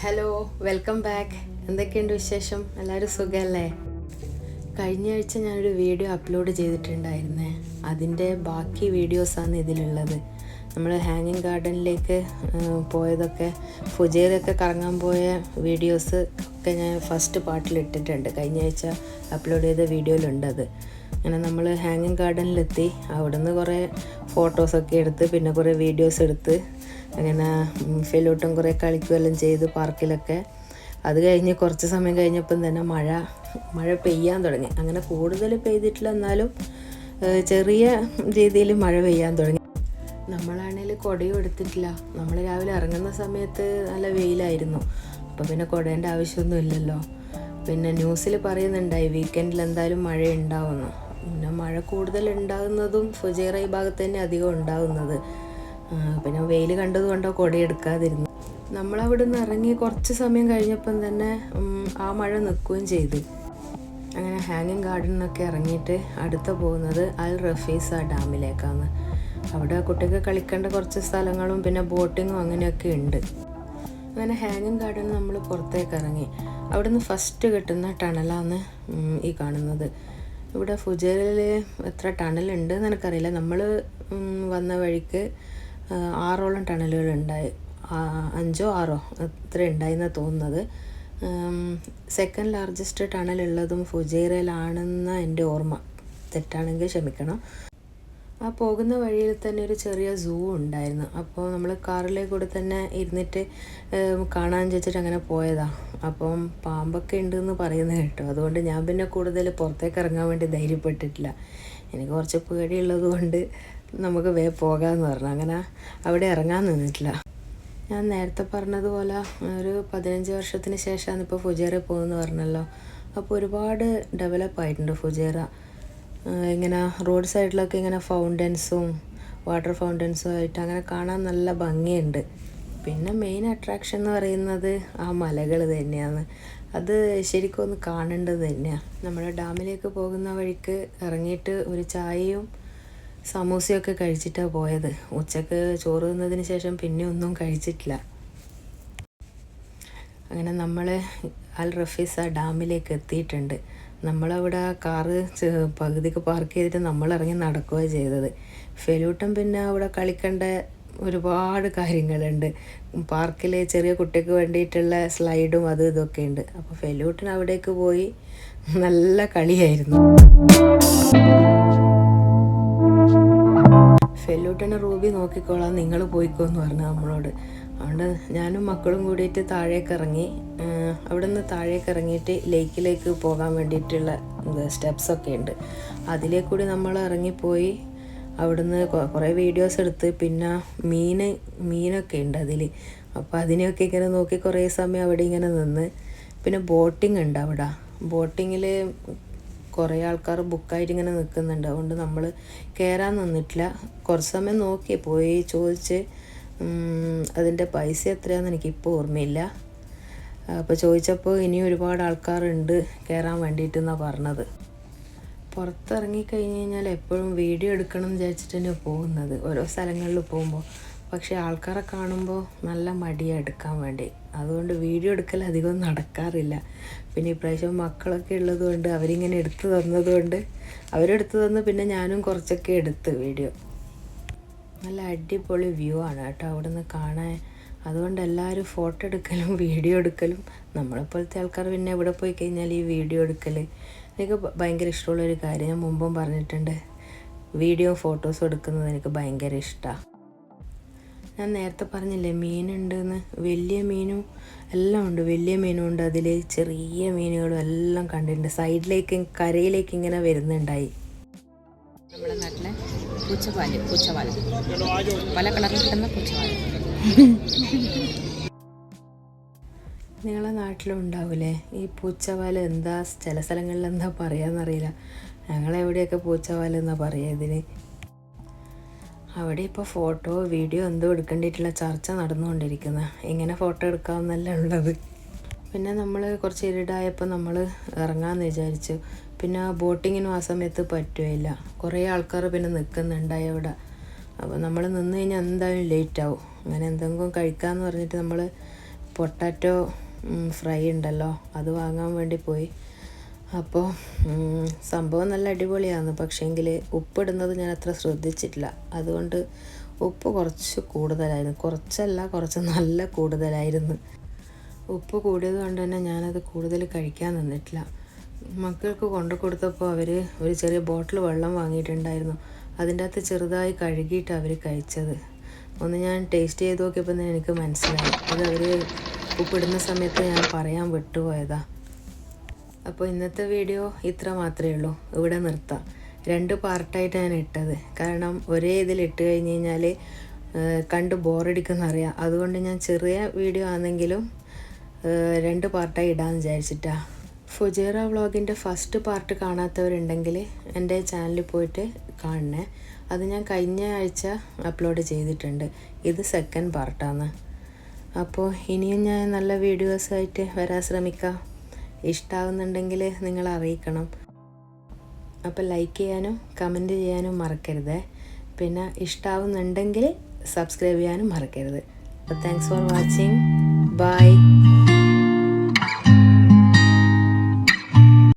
Hello, welcome back. എന്തൊക്കെയുണ്ട് വിശേഷം? എല്ലാവരും സുഖമല്ലേ? കഴിഞ്ഞ ആഴ്ച ഞാനൊരു വീഡിയോ അപ്ലോഡ് ചെയ്തിട്ടുണ്ടായിരുന്നേ. അതിൻ്റെ ബാക്കി വീഡിയോസാണ് ഇതിലുള്ളത്. നമ്മൾ ഹാങ്ങിങ് ഗാർഡനിലേക്ക് പോയതൊക്കെ, ഫുജൈറയൊക്കെ കറങ്ങാൻ പോയ വീഡിയോസ് ഒക്കെ ഞാൻ ഫസ്റ്റ് പാർട്ടിലിട്ടിട്ടുണ്ട്. കഴിഞ്ഞ ആഴ്ച അപ്ലോഡ് ചെയ്ത വീഡിയോയിലുണ്ടത്. അങ്ങനെ നമ്മൾ ഹാങ്ങിങ് ഗാർഡനിലെത്തി. അവിടുന്ന് കുറേ ഫോട്ടോസൊക്കെ എടുത്ത്, പിന്നെ കുറേ വീഡിയോസ് എടുത്ത്, അങ്ങനെ ഫെലൂട്ടും കുറേ കളിക്കുകയെല്ലാം ചെയ്ത് പാർക്കിലൊക്കെ. അത് കഴിഞ്ഞ് കുറച്ച് സമയം കഴിഞ്ഞപ്പം തന്നെ മഴ പെയ്യാൻ തുടങ്ങി. അങ്ങനെ കൂടുതൽ പെയ്തിട്ടില്ല, എന്നാലും ചെറിയ രീതിയിൽ മഴ പെയ്യാൻ തുടങ്ങി. നമ്മളാണെങ്കിൽ കുടയും എടുത്തിട്ടില്ല. നമ്മൾ രാവിലെ ഇറങ്ങുന്ന സമയത്ത് നല്ല വെയിലായിരുന്നു. അപ്പോൾ പിന്നെ കുടേൻ്റെ ആവശ്യമൊന്നും ഇല്ലല്ലോ. പിന്നെ ന്യൂസിൽ പറയുന്നുണ്ടായി വീക്കെൻഡിൽ എന്തായാലും മഴ ഉണ്ടാവുമെന്ന്. പിന്നെ മഴ കൂടുതൽ ഉണ്ടാകുന്നതും ഫുജൈറ ഈ ഭാഗത്ത് തന്നെ അധികം ഉണ്ടാകുന്നത്. പിന്നെ വെയിൽ കണ്ടതുകൊണ്ടോ കുടയെടുക്കാതിരുന്നു. നമ്മളവിടെ നിന്ന് ഇറങ്ങി കുറച്ച് സമയം കഴിഞ്ഞപ്പം തന്നെ ആ മഴ നിൽക്കുകയും ചെയ്തു. അങ്ങനെ ഹാങ്ങിങ് ഗാർഡനിന്നൊക്കെ ഇറങ്ങിയിട്ട് അടുത്ത പോകുന്നത് അൽ റഫീസ ഡാമിലേക്കാണ്. അവിടെ കുട്ടിക്ക് കളിക്കേണ്ട കുറച്ച് സ്ഥലങ്ങളും പിന്നെ ബോട്ടിങ്ങും അങ്ങനെയൊക്കെ ഉണ്ട്. അങ്ങനെ ഹാങ്ങിങ് ഗാർഡനിൽ നമ്മൾ പുറത്തേക്ക് ഇറങ്ങി. അവിടെ നിന്ന് ഫസ്റ്റ് കിട്ടുന്ന ടണലാണ് ഈ കാണുന്നത്. ഇവിടെ ഫുജൈറയിൽ എത്ര ടണലുണ്ട് എന്ന് എനിക്കറിയില്ല. നമ്മൾ വന്ന വഴിക്ക് 6ഓളം ടണലുകളുണ്ടായി. 5ഓ 6ഓ അത്ര ഉണ്ടായിന്നാണ് തോന്നുന്നത്. സെക്കൻഡ് ലാർജസ്റ്റ് ടണലുള്ളതും ഫുജൈറയിലാണെന്ന എൻ്റെ ഓർമ്മ. തെറ്റാണെങ്കിൽ ക്ഷമിക്കണം. ആ പോകുന്ന വഴിയിൽ തന്നെ ഒരു ചെറിയ സൂ ഉണ്ടായിരുന്നു. അപ്പോൾ നമ്മൾ കാറിലേക്ക് കൂടെ തന്നെ ഇരുന്നിട്ട് കാണാൻ വെച്ചിട്ട് അങ്ങനെ പോയതാണ്. അപ്പം പാമ്പൊക്കെ ഉണ്ടെന്ന് പറയുന്നത് കേട്ടോ. അതുകൊണ്ട് ഞാൻ പിന്നെ കൂടുതൽ പുറത്തേക്ക് ഇറങ്ങാൻ വേണ്ടി ധൈര്യപ്പെട്ടിട്ടില്ല. എനിക്ക് കുറച്ച് പേടിയുള്ളത് കൊണ്ട് നമുക്ക് പോകാമെന്ന് പറഞ്ഞു. അങ്ങനെ അവിടെ ഇറങ്ങാൻ നിന്നിട്ടില്ല. ഞാൻ നേരത്തെ പറഞ്ഞതുപോലെ ഒരു 15 വർഷത്തിന് ശേഷമാണ് ഇപ്പോൾ ഫുജൈറ പോകുമെന്ന് പറഞ്ഞല്ലോ. അപ്പോൾ ഒരുപാട് ഡെവലപ്പായിട്ടുണ്ട് ഫുജൈറ. ഇങ്ങനെ റോഡ് സൈഡിലൊക്കെ ഇങ്ങനെ ഫൗണ്ടൻസും വാട്ടർ ഫൗണ്ടൻസും ആയിട്ട് അങ്ങനെ കാണാൻ നല്ല ഭംഗിയുണ്ട്. പിന്നെ മെയിൻ അട്രാക്ഷൻ എന്ന് പറയുന്നത് ആ മലകൾ തന്നെയാണ്. അത് ശരിക്കും ഒന്ന് കാണേണ്ടത് തന്നെയാണ്. നമ്മൾ ഡാമിലേക്ക് പോകുന്ന വഴിക്ക് ഇറങ്ങിയിട്ട് ഒരു ചായയും സമൂസയൊക്കെ കഴിച്ചിട്ടാണ് പോയത്. ഉച്ചക്ക് ചോറ് തിന്നതിന് ശേഷം പിന്നെ ഒന്നും കഴിച്ചിട്ടില്ല. അങ്ങനെ നമ്മൾ അൽ റഫീസ ഡാമിലേക്ക് എത്തിയിട്ടുണ്ട്. നമ്മളവിടെ കാറ് പകുതിക്ക് പാർക്ക് ചെയ്തിട്ട് നമ്മളിറങ്ങി നടക്കുകയാണ് ചെയ്തത്. ഫെലൂട്ടൻ പിന്നെ അവിടെ കളിക്കേണ്ട ഒരുപാട് കാര്യങ്ങളുണ്ട്. പാർക്കിൽ ചെറിയ കുട്ടിക്ക് വേണ്ടിയിട്ടുള്ള സ്ലൈഡും അതും ഇതൊക്കെ ഉണ്ട്. അപ്പോൾ ഫെലൂട്ടൻ അവിടേക്ക് പോയി നല്ല കളിയായിരുന്നു. ഫെലൂട്ടനെ റൂബി നോക്കിക്കോളാം, നിങ്ങൾ പോയിക്കോന്ന് പറഞ്ഞു നമ്മളോട്. അതുകൊണ്ട് ഞാനും മക്കളും കൂടിയിട്ട് താഴേക്ക് ഇറങ്ങി. അവിടെ നിന്ന് താഴേക്ക് ഇറങ്ങിയിട്ട് ലേക്കിലേക്ക് പോകാൻ വേണ്ടിയിട്ടുള്ള സ്റ്റെപ്സൊക്കെ ഉണ്ട്. അതിലേക്കൂടി നമ്മൾ ഇറങ്ങിപ്പോയി. അവിടുന്ന് കുറേ വീഡിയോസ് എടുത്ത്, പിന്നെ മീനൊക്കെ ഉണ്ട് അതിൽ. അപ്പോൾ അതിനെയൊക്കെ ഇങ്ങനെ നോക്കി കുറേ സമയം അവിടെ ഇങ്ങനെ നിന്ന്. പിന്നെ ബോട്ടിംഗ് ഉണ്ട് അവിടെ. ബോട്ടിങ്ങിൽ കുറേ ആൾക്കാർ ബുക്കായിട്ട് ഇങ്ങനെ നിൽക്കുന്നുണ്ട്. അതുകൊണ്ട് നമ്മൾ കയറാൻ നിന്നിട്ടില്ല. കുറച്ച് സമയം നോക്കി പോയി ചോദിച്ച്. അതിൻ്റെ പൈസ എത്രയാണെന്ന് എനിക്കിപ്പോൾ ഓർമ്മയില്ല. അപ്പോൾ ചോദിച്ചപ്പോൾ ഇനി ഒരുപാട് ആൾക്കാരുണ്ട് കയറാൻ വേണ്ടിയിട്ടെന്നാണ് പറഞ്ഞത്. പുറത്തിറങ്ങിക്കഴിഞ്ഞ് കഴിഞ്ഞാൽ എപ്പോഴും വീഡിയോ എടുക്കണം എന്ന് വിചാരിച്ചിട്ട് തന്നെയാണ് പോകുന്നത് ഓരോ സ്ഥലങ്ങളിൽ പോകുമ്പോൾ. പക്ഷേ ആൾക്കാരെ കാണുമ്പോൾ നല്ല മടിയാണ് എടുക്കാൻ വേണ്ടി. അതുകൊണ്ട് വീഡിയോ എടുക്കൽ അധികം നടക്കാറില്ല. പിന്നെ ഇപ്രാവശ്യം മക്കളൊക്കെ ഉള്ളതുകൊണ്ട് അവരിങ്ങനെ എടുത്തു തന്നതുകൊണ്ട് അവരെടുത്ത് തന്നു. പിന്നെ ഞാനും കുറച്ചൊക്കെ എടുത്ത് വീഡിയോ. നല്ല അടിപൊളി വ്യൂ ആണ് കേട്ടോ അവിടെ നിന്ന് കാണാൻ. അതുകൊണ്ട് എല്ലാവരും ഫോട്ടോ എടുക്കലും വീഡിയോ എടുക്കലും. നമ്മളെപ്പോലത്തെ ആൾക്കാർ പിന്നെ എവിടെ പോയി കഴിഞ്ഞാൽ ഈ വീഡിയോ എടുക്കൽ എനിക്ക് ഭയങ്കര ഇഷ്ടമുള്ളൊരു കാര്യം. ഞാൻ മുമ്പും പറഞ്ഞിട്ടുണ്ട്, വീഡിയോ ഫോട്ടോസും എടുക്കുന്നത് എനിക്ക് ഭയങ്കര ഇഷ്ടമാണ്. ഞാൻ നേരത്തെ പറഞ്ഞില്ലേ മീനുണ്ടെന്ന്. വലിയ മീനും എല്ലാം ഉണ്ട്. വലിയ മീനും ഉണ്ട്, അതിൽ ചെറിയ മീനുകളും എല്ലാം കണ്ടിട്ടുണ്ട്. സൈഡിലേക്ക് കരയിലേക്ക് ഇങ്ങനെ വരുന്നുണ്ടായി. നമ്മുടെ നാട്ടിലെ പൂച്ചപാല് പല കളറിൽ കിട്ടുന്ന പൂച്ചപാല് നിങ്ങളെ നാട്ടിലുണ്ടാവില്ലേ ഈ പൂച്ചപാല്? എന്താ ചില സ്ഥലങ്ങളിൽ എന്താ പറയാന്നറിയില്ല. ഞങ്ങളെവിടെയൊക്കെ പൂച്ചപാല് എന്നാ പറയുക ഇതിന്. അവിടെ ഇപ്പോൾ ഫോട്ടോ വീഡിയോ എന്തോ എടുക്കേണ്ടിയിട്ടുള്ള ചർച്ച നടന്നുകൊണ്ടിരിക്കുന്നത്. എങ്ങനെ ഫോട്ടോ എടുക്കാമെന്നല്ല ഉള്ളത്. പിന്നെ നമ്മൾ കുറച്ച് ഇരുടായപ്പോൾ നമ്മൾ ഇറങ്ങാമെന്ന് വിചാരിച്ചു. പിന്നെ ബോട്ടിങ്ങിനും ആ സമയത്ത് പറ്റുകയില്ല. കുറേ ആൾക്കാർ പിന്നെ നിൽക്കുന്നുണ്ടായി അവിടെ. അപ്പോൾ നമ്മൾ നിന്ന് കഴിഞ്ഞാൽ എന്തായാലും ലേറ്റാവും. അങ്ങനെ എന്തെങ്കിലും കഴിക്കാമെന്ന് പറഞ്ഞിട്ട് നമ്മൾ പൊട്ടാറ്റോ ഫ്രൈ ഉണ്ടല്ലോ അത് വാങ്ങാൻ വേണ്ടി പോയി. അപ്പോൾ സംഭവം നല്ല അടിപൊളിയാണ്. പക്ഷേങ്കിൽ ഉപ്പിടുന്നത് ഞാൻ അത്ര ശ്രദ്ധിച്ചിട്ടില്ല. അതുകൊണ്ട് ഉപ്പ് കുറച്ച് കൂടുതലായിരുന്നു. കുറച്ച് നല്ല കൂടുതലായിരുന്നു. ഉപ്പ് കൂടിയത് കൊണ്ട് തന്നെ ഞാനത് കൂടുതൽ കഴിക്കാൻ നിന്നിട്ടില്ല. മക്കൾക്ക് കൊണ്ടു കൊടുത്തപ്പോൾ അവർ ഒരു ചെറിയ ബോട്ടിൽ വെള്ളം വാങ്ങിയിട്ടുണ്ടായിരുന്നു. അതിൻ്റെ അകത്ത് ചെറുതായി കഴുകിയിട്ട് അവർ കഴിച്ചത്. ഒന്ന് ഞാൻ ടേസ്റ്റ് ചെയ്ത് നോക്കിയപ്പോൾ തന്നെ എനിക്ക് മനസ്സിലായി. അത് അവർ ഉപ്പിടുന്ന സമയത്ത് ഞാൻ പറയാൻ വിട്ടുപോയതാ. അപ്പോൾ ഇന്നത്തെ വീഡിയോ ഇത്ര മാത്രമേ ഉള്ളൂ. ഇവിടെ നിർത്താം. 2 പാർട്ടായിട്ട് ഞാൻ ഇട്ടത്. കാരണം ഒരേ ഇതിലിട്ട് കഴിഞ്ഞ് കഴിഞ്ഞാൽ കണ്ട് ബോറടിക്കുന്നറിയാം. അതുകൊണ്ട് ഞാൻ ചെറിയ വീഡിയോ ആണെങ്കിലും 2 പാർട്ടായി ഇടാമെന്ന് വിചാരിച്ചിട്ടാ. ഫുജേറ വ്ളോഗിൻ്റെ ഫസ്റ്റ് പാർട്ട് കാണാത്തവരുണ്ടെങ്കിൽ എൻ്റെ ചാനലിൽ പോയിട്ട് കാണണേ. അത് ഞാൻ കഴിഞ്ഞ ആഴ്ച അപ്ലോഡ് ചെയ്തിട്ടുണ്ട്. ഇത് സെക്കൻഡ് പാർട്ടാണ്. അപ്പോൾ ഇനിയും ഞാൻ നല്ല വീഡിയോസായിട്ട് വരാൻ ശ്രമിക്കാം. ഇഷ്ടമാവുന്നുണ്ടെങ്കിൽ നിങ്ങൾ അറിയിക്കണം. അപ്പോൾ ലൈക്ക് ചെയ്യാനും കമൻറ്റ് ചെയ്യാനും മറക്കരുത്. പിന്നെ ഇഷ്ടമാവുന്നുണ്ടെങ്കിൽ സബ്സ്ക്രൈബ് ചെയ്യാനും മറക്കരുത്. അപ്പോൾ താങ്ക്സ് ഫോർ വാച്ചിങ്. ബൈ.